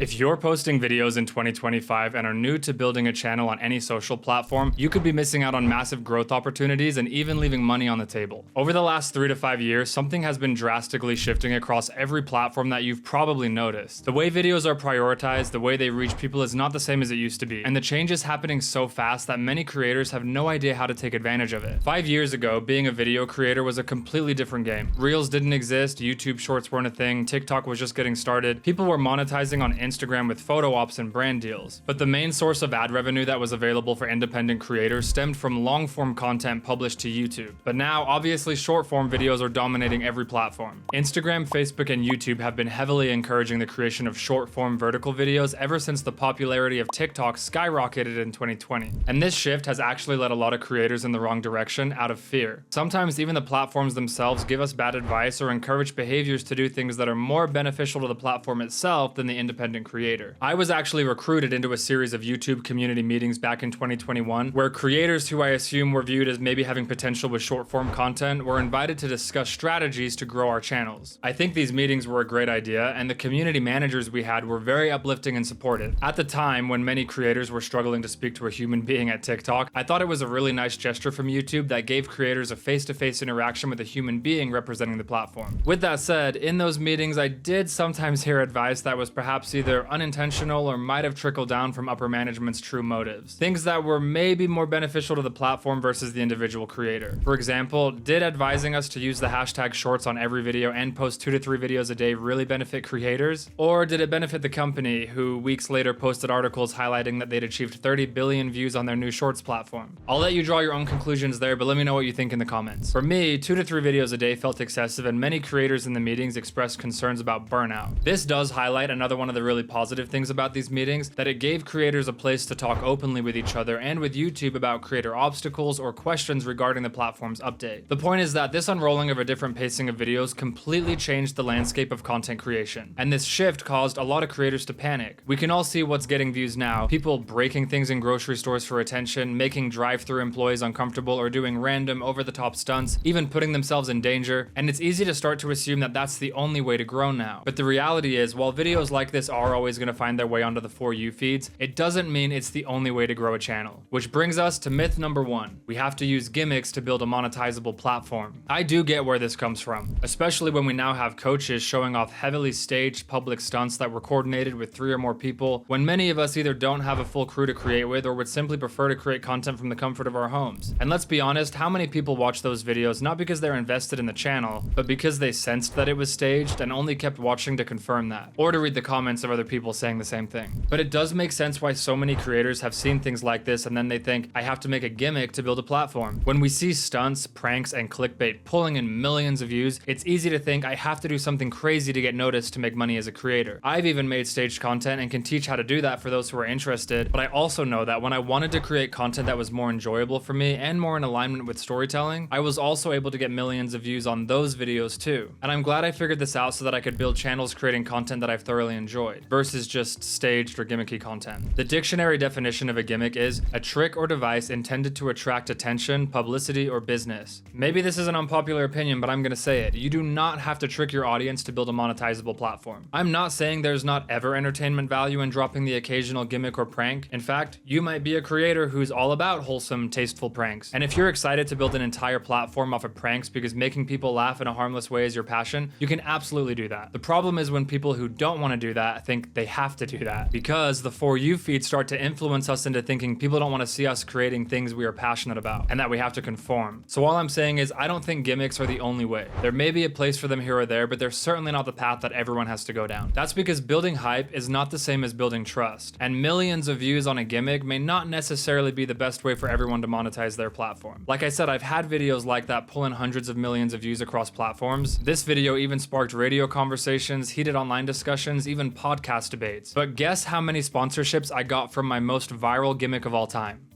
If you're posting videos in 2025 and are new to building a channel on any social platform, you could be missing out on massive growth opportunities and even leaving money on the table. Over the last 3 to 5 years, something has been drastically shifting across every platform that you've probably noticed. The way videos are prioritized, the way they reach people is not the same as it used to be, and the change is happening so fast that many creators have no idea how to take advantage of it. 5 years ago, being a video creator was a completely different game. Reels didn't exist, YouTube Shorts weren't a thing, TikTok was just getting started, people were monetizing on Instagram with photo ops and brand deals. But the main source of ad revenue that was available for independent creators stemmed from long-form content published to YouTube. But now, obviously, short-form videos are dominating every platform. Instagram, Facebook, and YouTube have been heavily encouraging the creation of short-form vertical videos ever since the popularity of TikTok skyrocketed in 2020. And this shift has actually led a lot of creators in the wrong direction out of fear. Sometimes even the platforms themselves give us bad advice or encourage behaviors to do things that are more beneficial to the platform itself than the independent creator. I was actually recruited into a series of YouTube community meetings back in 2021, where creators who I assume were viewed as maybe having potential with short-form content were invited to discuss strategies to grow our channels. I think these meetings were a great idea, and the community managers we had were very uplifting and supportive. At the time, when many creators were struggling to speak to a human being at TikTok, I thought it was a really nice gesture from YouTube that gave creators a face-to-face interaction with a human being representing the platform. With that said, in those meetings, I did sometimes hear advice that was perhaps either unintentional or might have trickled down from upper management's true motives. Things that were maybe more beneficial to the platform versus the individual creator. For example, did advising us to use the hashtag shorts on every video and post 2 to 3 videos a day really benefit creators? Or did it benefit the company, who weeks later posted articles highlighting that they'd achieved 30 billion views on their new shorts platform? I'll let you draw your own conclusions there, but let me know what you think in the comments. For me, 2 to 3 videos a day felt excessive, and many creators in the meetings expressed concerns about burnout. This does highlight another one of the really positive things about these meetings, that it gave creators a place to talk openly with each other and with YouTube about creator obstacles or questions regarding the platform's update. The point is that this unrolling of a different pacing of videos completely changed the landscape of content creation, and this shift caused a lot of creators to panic. We can all see what's getting views now: people breaking things in grocery stores for attention, making drive-thru employees uncomfortable, or doing random over-the-top stunts, even putting themselves in danger, and it's easy to start to assume that that's the only way to grow now. But the reality is, while videos like this are always going to find their way onto the For You feeds, it doesn't mean it's the only way to grow a channel. Which brings us to myth number 1. We have to use gimmicks to build a monetizable platform. I do get where this comes from, especially when we now have coaches showing off heavily staged public stunts that were coordinated with 3 or more people, when many of us either don't have a full crew to create with or would simply prefer to create content from the comfort of our homes. And let's be honest, how many people watch those videos not because they're invested in the channel, but because they sensed that it was staged and only kept watching to confirm that, or to read the comments of other people saying the same thing? But it does make sense why so many creators have seen things like this and then they think, I have to make a gimmick to build a platform. When we see stunts, pranks, and clickbait pulling in millions of views, it's easy to think I have to do something crazy to get noticed to make money as a creator. I've even made staged content and can teach how to do that for those who are interested, but I also know that when I wanted to create content that was more enjoyable for me and more in alignment with storytelling, I was also able to get millions of views on those videos too. And I'm glad I figured this out so that I could build channels creating content that I've thoroughly enjoyed, versus just staged or gimmicky content. The dictionary definition of a gimmick is a trick or device intended to attract attention, publicity, or business. Maybe this is an unpopular opinion, but I'm gonna say it. You do not have to trick your audience to build a monetizable platform. I'm not saying there's not ever entertainment value in dropping the occasional gimmick or prank. In fact, you might be a creator who's all about wholesome, tasteful pranks. And if you're excited to build an entire platform off of pranks because making people laugh in a harmless way is your passion, you can absolutely do that. The problem is when people who don't want to do that think they have to do that, because the For You feeds start to influence us into thinking people don't want to see us creating things we are passionate about and that we have to conform. So all I'm saying is I don't think gimmicks are the only way. There may be a place for them here or there, but they're certainly not the path that everyone has to go down. That's because building hype is not the same as building trust, and millions of views on a gimmick may not necessarily be the best way for everyone to monetize their platform. Like I said, I've had videos like that pull in hundreds of millions of views across platforms. This video even sparked radio conversations, heated online discussions, even podcast debates. But guess how many sponsorships I got from my most viral gimmick of all time?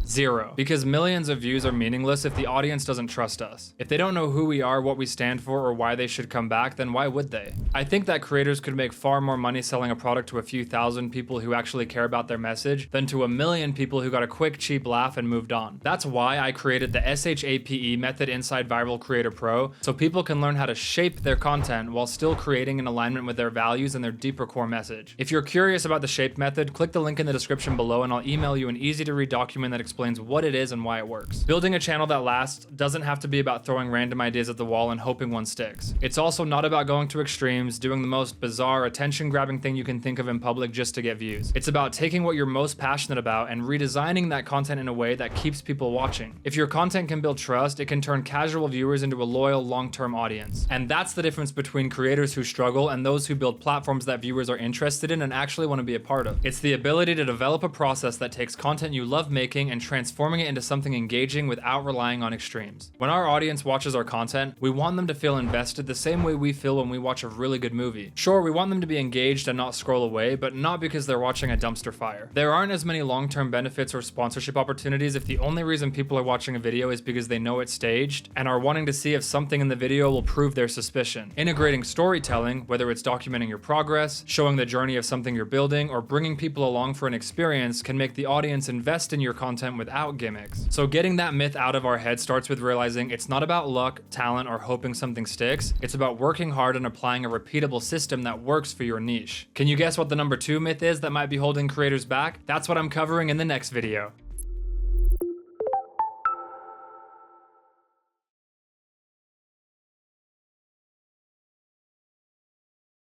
Zero. Because millions of views are meaningless if the audience doesn't trust us. If they don't know who we are, what we stand for, or why they should come back, then why would they? I think that creators could make far more money selling a product to a few thousand people who actually care about their message than to a million people who got a quick, cheap laugh and moved on. That's why I created the S.H.A.P.E method inside Viral Creator Pro, so people can learn how to shape their content while still creating in alignment with their values and their deeper core message. If you're curious about the S.H.A.P.E method, click the link in the description below and I'll email you an easy-to-read document that explains what it is and why it works. Building a channel that lasts doesn't have to be about throwing random ideas at the wall and hoping one sticks. It's also not about going to extremes, doing the most bizarre, attention-grabbing thing you can think of in public just to get views. It's about taking what you're most passionate about and redesigning that content in a way that keeps people watching. If your content can build trust, it can turn casual viewers into a loyal, long-term audience. And that's the difference between creators who struggle and those who build platforms that viewers are interested in and actually want to be a part of. It's the ability to develop a process that takes content you love making and transforming it into something engaging without relying on extremes. When our audience watches our content, we want them to feel invested the same way we feel when we watch a really good movie. Sure, we want them to be engaged and not scroll away, but not because they're watching a dumpster fire. There aren't as many long-term benefits or sponsorship opportunities if the only reason people are watching a video is because they know it's staged and are wanting to see if something in the video will prove their suspicion. Integrating storytelling, whether it's documenting your progress, showing the journey of something you're building, or bringing people along for an experience, can make the audience invest in your content without gimmicks. So getting that myth out of our head starts with realizing it's not about luck, talent, or hoping something sticks. It's about working hard and applying a repeatable system that works for your niche. Can you guess what the number 2 myth is that might be holding creators back? That's what I'm covering in the next video.